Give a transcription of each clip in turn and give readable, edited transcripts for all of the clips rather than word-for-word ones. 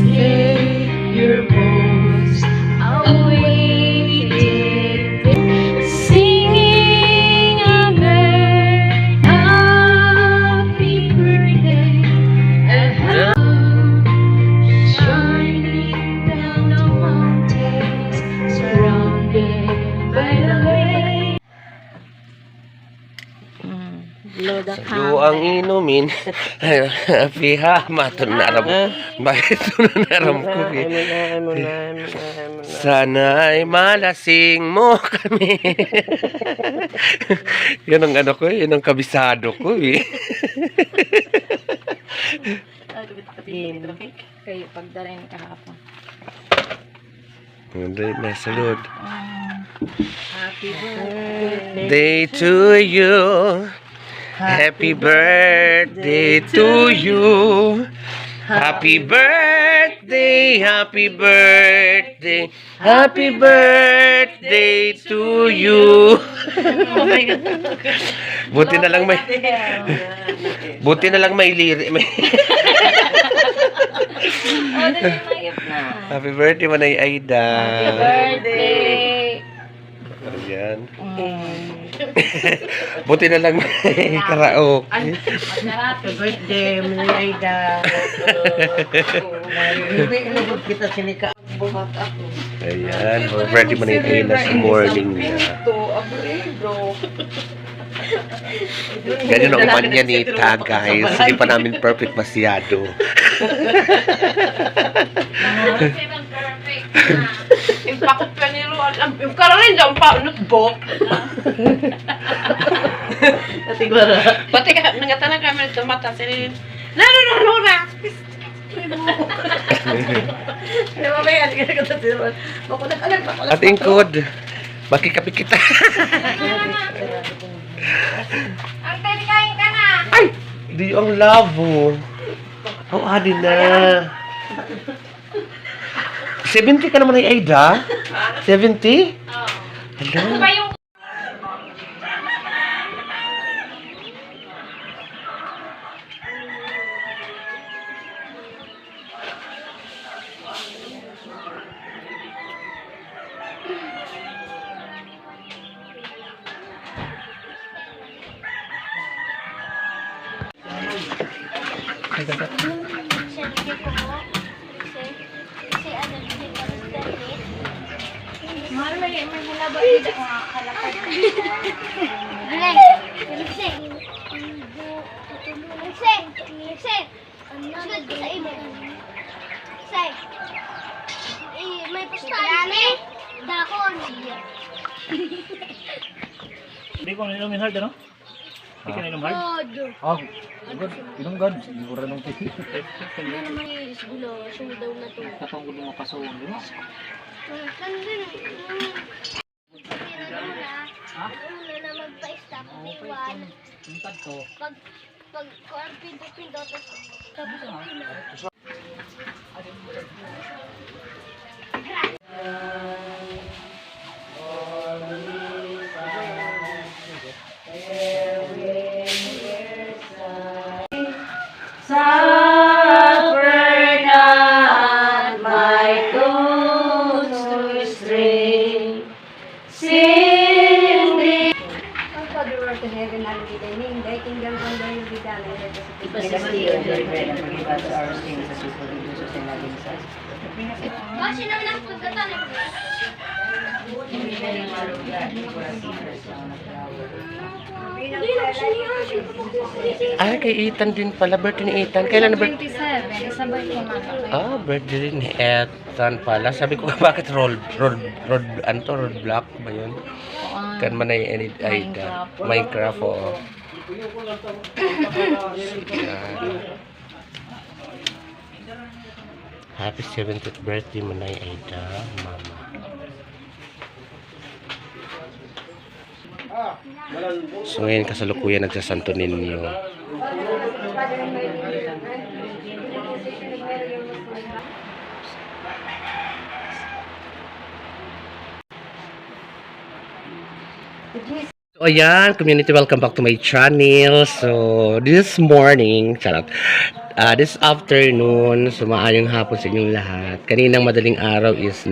Your most awaited, singing a happy birthday, a shining down the mountains, surrounded by the lake. Salo ang inumin. Piha, matunaram. Bakit tunaram ko? Sana ay malasing mo kami. Yan ang ano ko, yan ang kabisado ko eh. Kayo pagdalhin kahapon. May salud. Happy birthday Day to you. Happy birthday to you. Happy birthday, happy birthday, happy birthday to you. Buti na lang may liri. Happy birthday Manay Aida. Happy birthday. Ayan. Buti na lang may karaoke. Happy birthday, Manay Aida. Hindi kita sinika. Buhat ako. Ayan, happy birthday Manay Aida sa morning niya. Ganyan ang manyanita, guys. Hindi pa namin perfect masyado. Impakot ka ni Luan. Yung kararin dyan pa, nutbok. Pati ka, nangatanang kami nito mata. Sinin, Nora! Ano ba yan? Hindi ka nagkatasiruan. Makunak alam, makunak. Ating code. Makikapit kita. Ang kain ka na! Ay! Di ang labo. Ang adi na. 70 ka naman ay Aida? 70? Oo. Hello? Ano ba yung... Mahal may halaba dito mga kalapad. Alay, ligseng. Ligseng. Ligseng. Sunod ko sa imo. Say. May pustali. Dakon. Hindi ko nainom yung hard, ano? Hindi ka nainom hard? God. Good. Inom God. Hindi ko rin nung titi. Ano naman yung isgulo? Sudaw na to. Katong gulo mo kasuong, di ba? Sandin. Una na magpa-stop. Iwan. Tingkad to. Pag pinto-pinto. Tapos na. Suffer not my clothes to stray. Sing the... Ang Father who art in heaven, hallowed be thy name. Thy kingdom come, thy will be done. And let us be Give us your bread and forgive us our sins as we forgive those who sin against us. Kasi naman ang pagkatan. Ay, kay Ethan din pala. Birthday ni Ethan. Kailan na birthday? 27, sabay ko na. Ah, birthday rin ni Ethan pala. Sabi ko, bakit road block ba yun? Kan man ay Aida. Minecraft, oo. Happy 70th birthday Manay Aida, mama. So ngayon kasalukuyan nagsasanto ninyo. So, ayan, community, welcome back to my channel. So, this morning, this afternoon, sumaayong hapon sa inyong lahat. Kaninang madaling araw is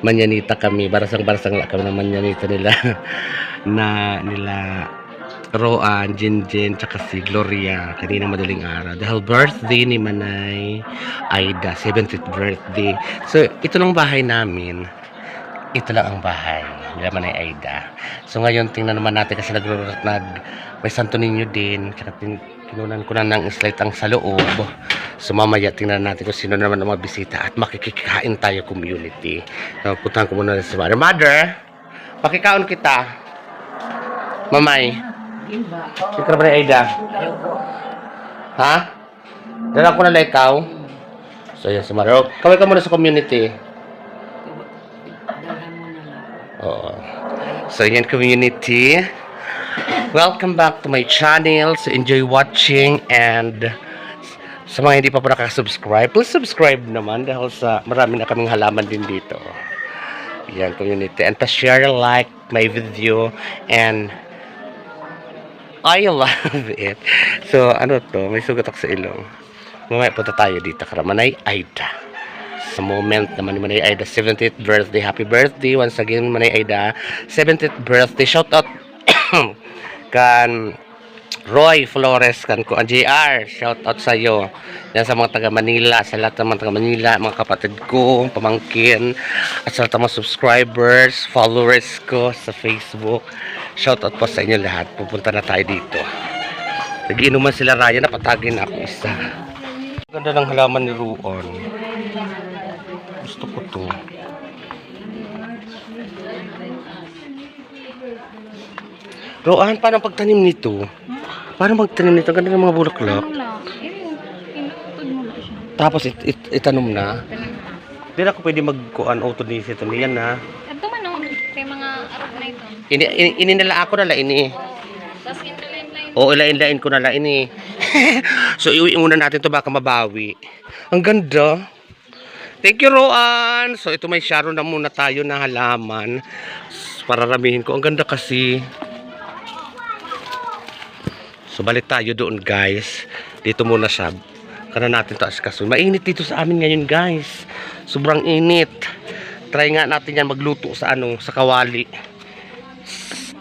manyanita kami, barasang-barasang kami ng manyanita nila, nila Roan, Jinjin, tsaka si Gloria, kaninang madaling araw. Dahil birthday ni Manay Aida, 70th birthday. So, ito lang bahay namin. Ito lang ang bahay nila Manay Aida. So ngayon tingnan naman natin kasi may Santo Niño din. Tsaka kinunan ko na ng slide ang sa loob. So mamaya tingnan natin kung sino naman ang mga bisita at makikikain tayo community. So puntahan ko muna sa mother. Mother, pakikaon kita. Mamay. Ito na Manay Aida. Ha? Dala ko na ikaw. So yan si mother. Kaway ka muna sa community. So yan community, welcome back to my channel. So enjoy watching, and sa mga hindi pa po nakasubscribe, please subscribe naman dahil sa marami na kaming halaman din dito. Yan community, and share, like my video, and I love it. So ano to, may sugat ako sa ilong. Mamaya punta tayo dito kay Manay Aida. Sa moment naman ni Manay Aida 70th birthday. Happy birthday once again Manay Aida, 70th birthday. Shout out kan Roy Flores, kan ko ang JR, shout out sa iyo. Yan sa mga taga Manila, sa lahat ng mga taga Manila, mga kapatid ko, pamangkin, at sa lahat ng mga subscribers, followers ko sa Facebook. Shout out po sa inyo lahat. Pupunta na tayo dito. Nagiinuman sila Ryan, napatagin ako isa. Ganda ng halaman ni Ruon. Gusto ko to. Roan, paano pagtanim nito? Paano magtanim nito? Ganda ng mga bulaklak. Tapos itanong na. Hindi na ako pwede magkuhan utod ni ito niyan na. Ito man o, kay mga arap na ito. Ininala ako na ini. Tapos inlain-lain. Oo, ilain-lain ko na ini. So iuwi muna natin to baka mabawi. Ang ganda. Thank you, Roan. So, ito may sharo na muna tayo na halaman. Para ramihin ko. Ang ganda kasi. So, balik tayo doon, guys. Dito muna siya. Kana natin to askaso. Mainit dito sa amin ngayon, guys. Sobrang init. Try nga natin yan magluto sa sa kawali.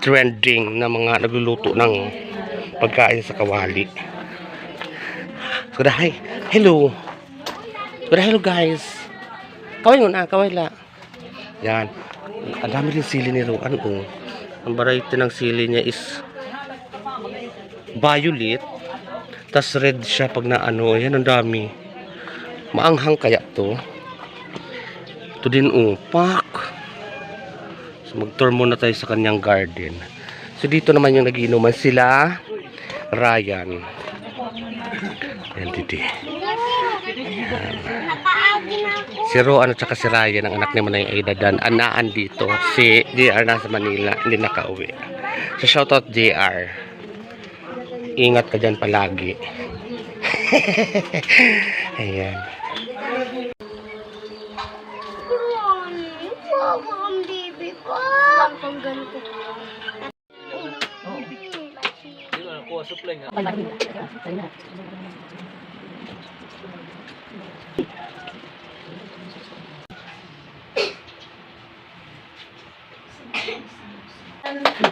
Trending na mga nagluluto ng pagkain sa kawali. So, hi. Hello. So, hello, guys. Kaway mo na, kaway la. Yan. Ang dami rin sili ni Roan. Ang variety ng sili niya is violet. Tas red siya pag na Yan, ang dami. Maanghang kaya to. Ito din pak. So mag-tour muna tayo sa kanyang garden. So dito naman yung nagiinuman sila Ryan. Yan dito. Si Roan at saka si Ryan, ang anak ni Manay Aida, dan anaan dito. Si JR nasa Manila, hindi nakauwi. So shoutout JR. Ingat ka dyan palagi. Ayan. Ang baby ko. Ang ganito.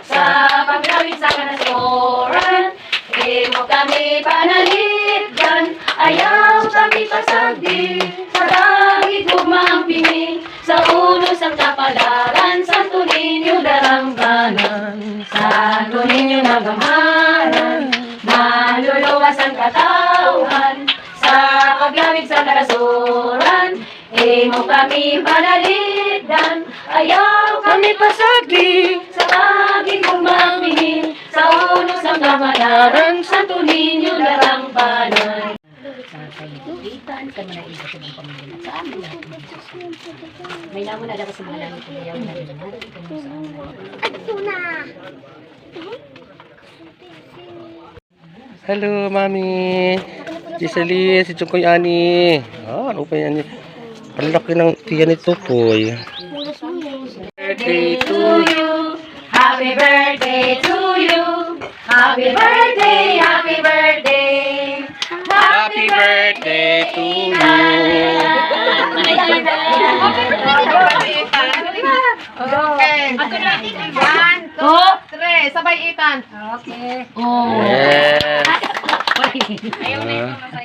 Sa pagdawit sa kanasuran, di mo kami panalitan, ayaw kami pasagdi, sa langit ugmang pini, sa ulo sang kapalaran, Santo Niño darangganan, Santo Niño nagamanan, maluluwas ang katawan, sa pagdawit sa kanasuran, di mo kami panalitan, ayaw kami pasagdi, sa langit ugmang pini, sa ulo sang kapalaran, Santo Niño darangganan. Itan ka mo na iba sa mga pamilya. Sa amin lahat ng Diyos. May naman na dapat sa mga langit na yaw na rin natin. Ito na. Hello, Mami. Si Celine, si Chungkoy Ani. Ano pa yan? Ang laki ng tiyan ni Tukoy. Birthday to you, Happy birthday to you. Happy birthday, happy birthday. Happy birthday to you. Okay. 1, 2, 3. Sabay Ethan. Okay. Yes.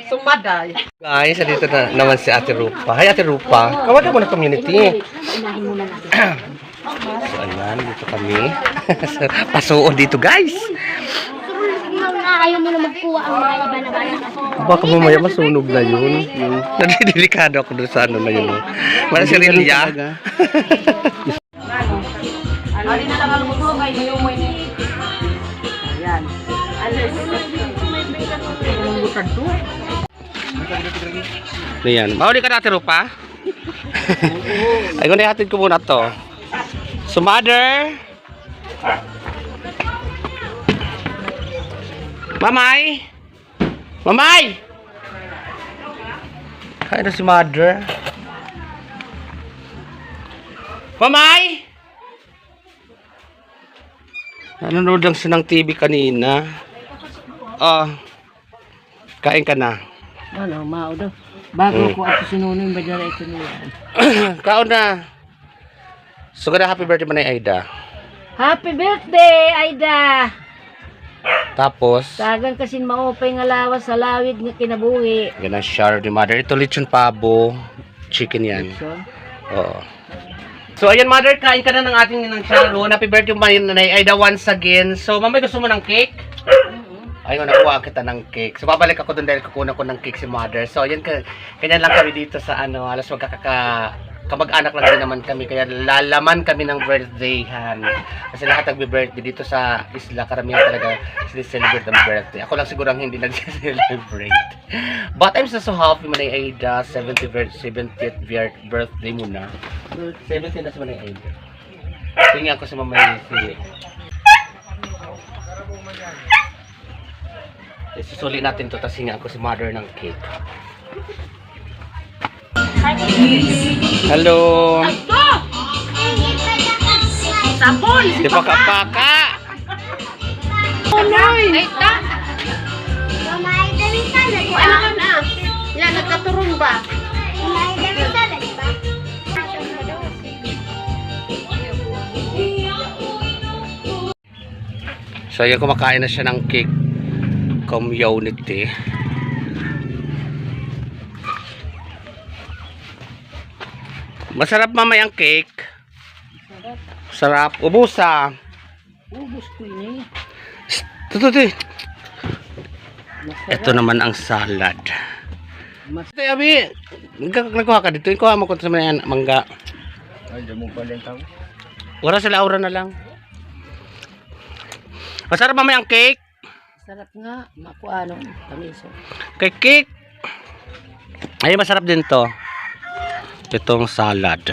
Sumaday. Guys, dito na naman si Ate Rupa. Hi, Ate Rupa. Kawagan mo na community. Unahin muna natin. So, ayan, dito kami. Pasuon dito, guys. Ayaw mo na magkuha ang mga iba na bayan. Baka mamaya masunog na yun. Nadidelikado ako doon sa ano na yun. Wala si Rilya. Ali na lang ang mundo kay Yumoy ni. Ayan. Ayan. Mauli ka na, Ate Rupa. Ay, kung nahatid ko muna to. So, mother. Mamay. Mamay. Kaya na si mother. Mamay. Nanonood lang siya ng TV kanina. Kain ka na. Ano, mao daw. Bago ko ako sinunin ba dyan ito niya. Kaon na. So, kada happy birthday man ay Aida. Happy birthday, Aida! Tapos, Tagan kasi maupay nga lawas sa lawid nga kinabuhi. yan ang share ni mother. Ito lechon pabo. Chicken yan. Oo. So, ayan mother, kain ka na ng ating ng sharon. Happy birthday man nanay Aida once again. So, mamay gusto mo ng cake? Ayun, nakuha kita ng cake. So, babalik ako doon dahil kukunan ko ng cake si mother. So, ayan, ganyan lang kami dito sa ano, alas kamag-anak lang din naman kami. Kaya lalaman kami ng birthday-han. Kasi lahat nagbe-birthday dito sa isla. Karamihan talaga celebrate ang birthday. Ako lang siguro ang hindi nag-celebrate. But I'm so happy man ay Aida. 70th birthday muna. 70 na si man ay Aida. Tingin ako sa mamay si... Susuli natin to, tapos hinga ako si mother ng cake. Hello! Sabon! Di pa kapaka! Kumain kami salad ba? Ano ka na? Yan, nagkaturong ba? Kumain kami salad ba? So ayan, kumakain na siya ng cake. Community. Masarap mamay ang cake. Sarap. Ubusa. Ubus ko ini. Ito naman ang salad. Ito, Abi. Nagkuha ka dito. Kuha mo kung sa mga mangga. Ay, mo pa lang tao. Wala sila aura na lang. Masarap mamay ang cake. Sarap nga. Makuha ano. Tamiso. Kay cake. Ay, masarap din to. Itong salad.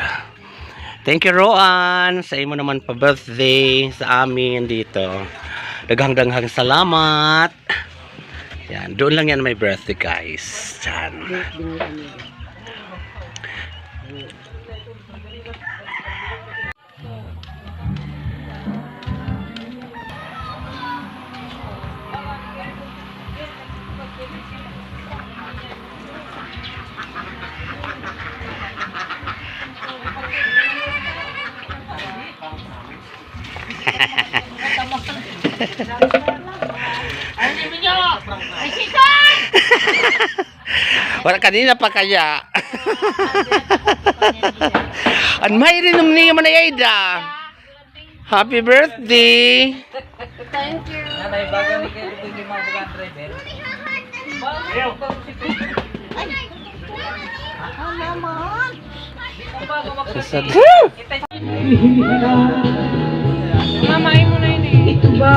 Thank you, Roan. Sa imo naman pa birthday sa amin dito. Daghang-daghang salamat. Yan, doon lang yan may birthday, guys. Yan. Wala kanina pa kaya. An may rinom niya man ay Aida. Happy birthday. Thank you. Mamay mo na yun eh. Ito ba?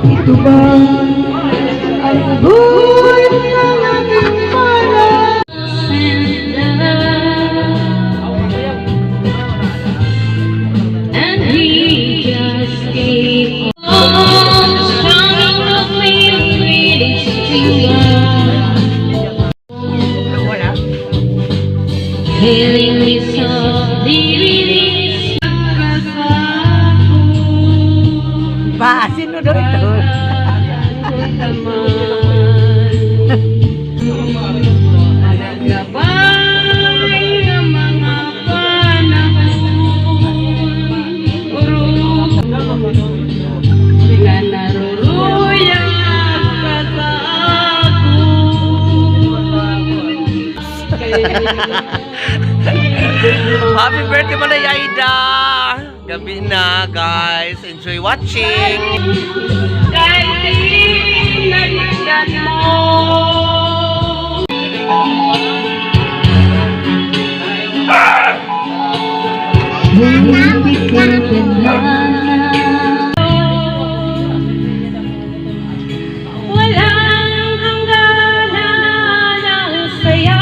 Ito ba ang buhay ng aking para? And he just keeps Healing me softly, release Ba, sino daw ito? Gabay ng mga panahon, na naruruyang ka sa Happy birthday mo na, Yaida! Gabi na, guys. Enjoy watching! kahit nagigyan mo. Walang hangganan ang saya.